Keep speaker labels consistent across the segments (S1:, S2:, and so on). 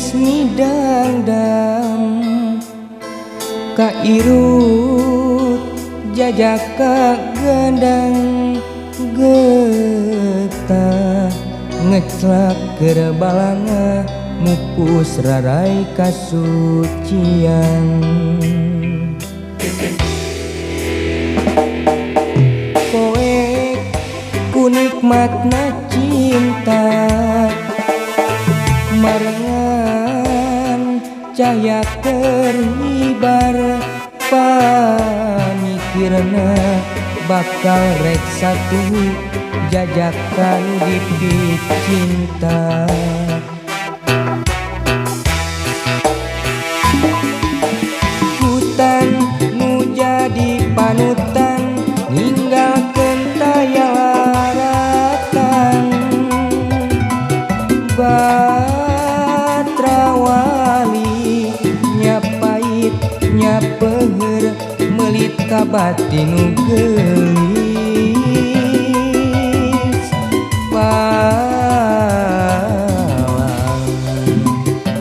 S1: geus ngidang-dang ka irut jajaka gendang getah ngeclak keur balanga mupus rarai kasucian koek kunikmatna cinta marengan cahya terhibar pamikirna bakal rek satu jajakan di cinta hutan nu jadi panutan ninggalkeun tayalaratan batrawali nyapait nyapeher melit ka batin nu geulis palang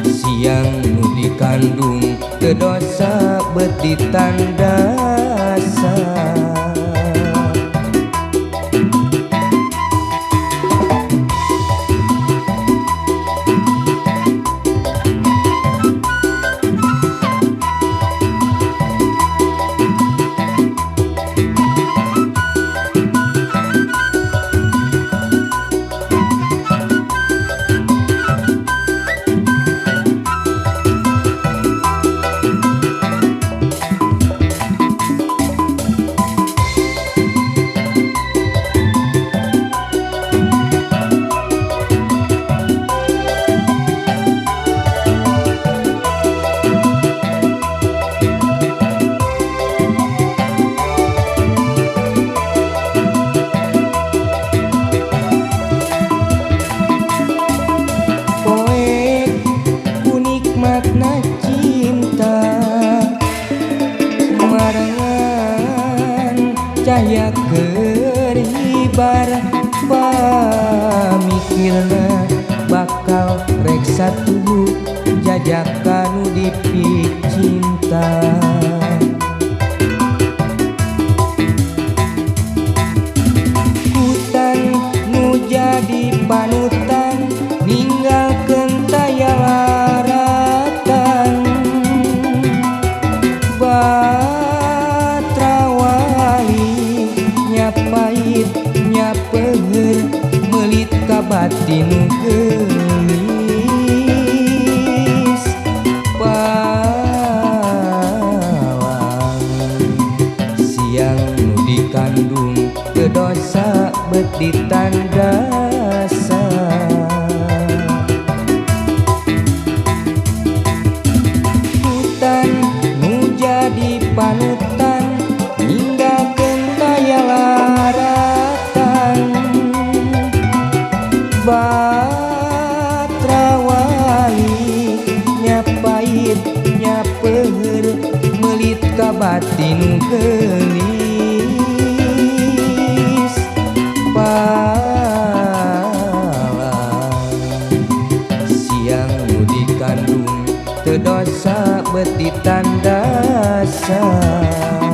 S1: siang nu dikandung teu dosa betitan dasar makna cinta marengan cahya kerhibar pamikirna bakal rek satu jajakan dipik cinta hutan nu jadi panutan ninggalkeun tayalaratan batrawali nyapait nyapeher melit ka batin geulis palang siang nu dikandung teu dosa betitan dasar hutan nu jadi panutan ninggalkeun tayalaratan batrawali nyapait nyapeher melit ka batin geulis palang siang nu dikandung teu dosa betitan dasar